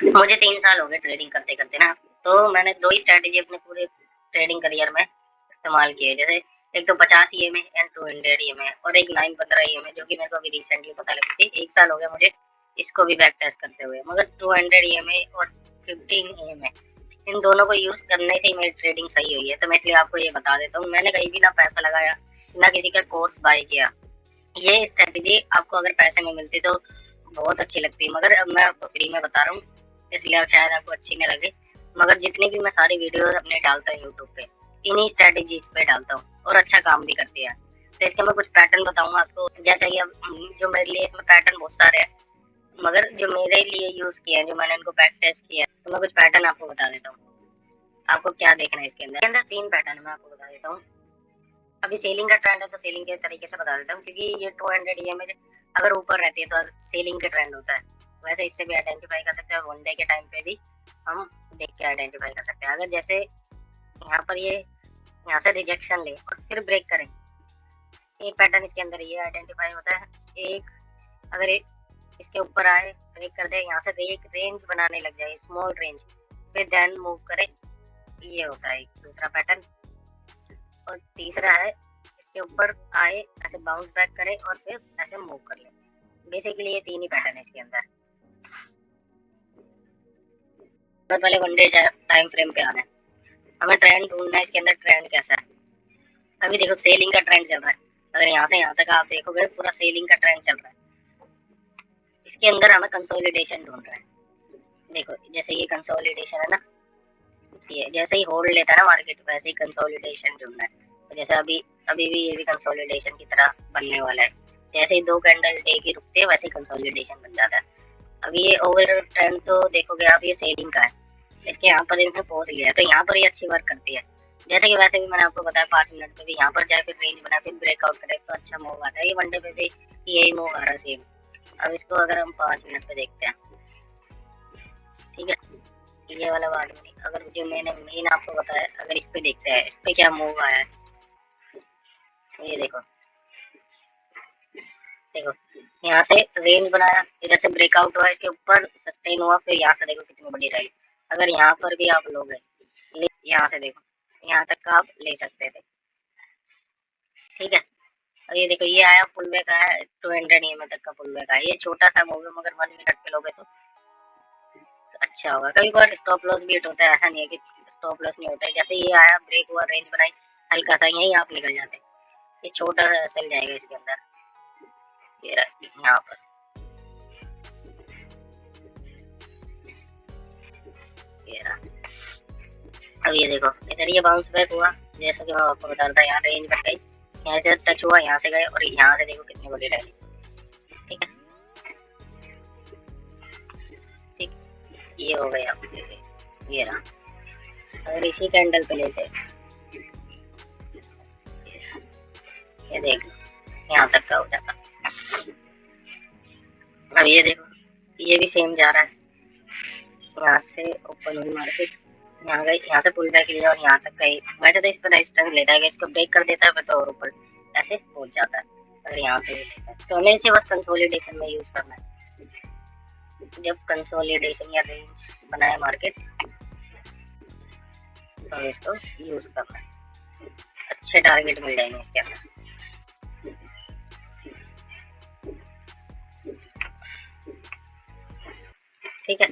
मुझे 3 साल हो गए ट्रेडिंग करते करते ना। तो मैंने 2 ही स्ट्रैटेजी अपने पूरे ट्रेडिंग करियर में इस्तेमाल किए। जैसे एक तो 50 EMA एंड 200 EMA और एक 915 EMA, जो कि मेरे को अभी रिसेंटली पता लगी थी। 1 साल हो गया मुझे इसको भी बैक टेस्ट करते हुए। मगर 200 EMA और 15 EMA, इन दोनों को यूज करने से ही मेरी ट्रेडिंग सही हुई है। तो मैं इसलिए आपको ये बता देता हूँ, मैंने कहीं भी ना पैसा लगाया, ना किसी का कोर्स बाय किया। ये स्ट्रेटेजी आपको अगर पैसे में मिलती तो बहुत अच्छी लगती है, मगर अब मैं आपको फ्री में बता रहा हूँ, इसलिए अब शायद आपको अच्छी नहीं लगे। मगर जितनी भी मैं सारी वीडियो अपने डालता हूँ यूट्यूब पे, इन्हीं स्ट्रेटेजीज पे डालता हूँ और अच्छा काम भी करती है। तो इसके मैं कुछ पैटर्न बताऊंगा आपको। जैसे कि अब जो मेरे लिए इसमें पैटर्न बहुत सारे हैं, मगर जो मेरे लिए यूज किया है, जो मैंने इनको बैक टेस्ट किया है, तो मैं कुछ पैटर्न आपको बता देता हूँ। आपको क्या देखना है इसके अंदर 3 पैटर्न मैं आपको बता देता हूँ। अभी सेलिंग का ट्रेंड है तो सेलिंग के तरीके से बता देता हूँ, क्योंकि ये 200 EMA अगर ऊपर रहती है तो सेलिंग का ट्रेंड होता है। वैसे इससे भी आइडेंटिफाई कर सकते हैं, वन डे के टाइम पे भी हम देख के आइडेंटिफाई कर सकते हैं। अगर जैसे यहाँ पर ये यहाँ से रिजेक्शन ले और फिर ब्रेक करें, एक पैटर्न इसके अंदर ये आइडेंटिफाई होता है। एक अगर इसके ऊपर आए, ब्रेक कर दे, यहाँ से एक रेंज बनाने लग जाए, स्मॉल रेंज, फिर देन मूव करे, ये होता है दूसरा पैटर्न। और तीसरा है इसके ऊपर आए, ऐसे बाउंस बैक करे और फिर ऐसे मूव कर ले। बेसिकली ये 3 ही पैटर्न है इसके अंदर। और पहले वन डे टाइम फ्रेम पे आना है, हमें ट्रेंड ढूंढना है इसके अंदर, ट्रेंड कैसा है। अभी देखो सेलिंग का ट्रेंड चल रहा है, अगर यहाँ से यहाँ तक आप देखोगे पूरा सेलिंग का ट्रेंड चल रहा है। इसके अंदर हमें कंसोलिडेशन ढूंढ रहा है। देखो जैसे ये कंसोलिडेशन है ना, ये जैसे ही होल्ड लेता है ना मार्केट, वैसे ही कंसोलिडेशन ढूंढना है। तो जैसे अभी अभी भी ये भी कंसोलिडेशन की तरह बनने वाला है। जैसे ही 2 कैंडल डे की रुकते हैं, वैसे ही कंसोलिडेशन बन जाता है। अभी ये ओवर ट्रेंड तो देखोगे आप, ये सेलिंग का है, इसके यहाँ पर इन्हें पहुंच लिया है, तो यहाँ पर ये अच्छी वर्क करती है। जैसे कि वैसे भी मैंने आपको बताया 5 मिनट पे भी यहाँ पर जाए, फिर रेंज बनाए, फिर ब्रेकआउट करे तो अच्छा मूव आता है। ये वन डे पे भी यही मूव आ रहा है सेम। अब इसको अगर हम 5 मिनट पे देखते हैं, ठीक है, ये वाला बात नहीं। अगर जो मैंने मेन आपको बताया, अगर इस पे देखते हैं, इस पे क्या मूव आया है, ये देखो देखो, यहाँ से रेंज बनाया, इधर से ब्रेकआउट हुआ, इसके ऊपर सस्टेन हुआ, फिर यहाँ से देखो कितनी बड़ी रैली। अगर यहाँ पर भी आप लोग यहाँ से देखो, यहाँ तक का आप ले सकते थे, ठीक है। अब ये देखो, ये आया पुल बैक आया, 200 EMA तक का पुल बैक आया। ये छोटा सा मूव है, मगर 1 मिनट पे लोगे तो अच्छा होगा। कभी कभार स्टॉप लॉस भी हिट होता है, ऐसा नहीं है कि स्टॉप लॉस नहीं होता है। जैसे ये आया, ब्रेक हुआ, रेंज बनाई, हल्का सा यहीं आप निकल जाते। ये छोटा सा सेल जाएगा इसके अंदर, ये यहाँ पर, ये रहा। अब ये देखो, इधर ये बाउंस बैक हुआ, जैसा कि मैं आपको बता रहा था, यहाँ रेंज बन गई, यहाँ से टच हुआ, यहाँ से गए, और यहाँ से देखो कितनी बड़ी रैली, ठीक है। ठीक, ये हो गया, ये रहा। अगर इसी कैंडल पे लेते, ये देख यहाँ तक का हो जाता। अब ये देखो, ये भी सेम जा रहा है, यहाँ से ओपन हुई मार्केट, यहाँ गई, यहाँ से पुल बैक लिया और यहाँ तक गई। वैसे तो इस पर स्ट्रेंथ लेता है कि इसको ब्रेक कर देता है तो और ऊपर ऐसे पहुंच जाता है। अगर यहाँ से लेता है तो हमें इसे बस कंसोलिडेशन में यूज करना है। जब कंसोलिडेशन या रेंज बनाए मार्केट, तो इसको यूज करना है, अच्छे टारगेट मिल जाएंगे इसके अंदर, ठीक है।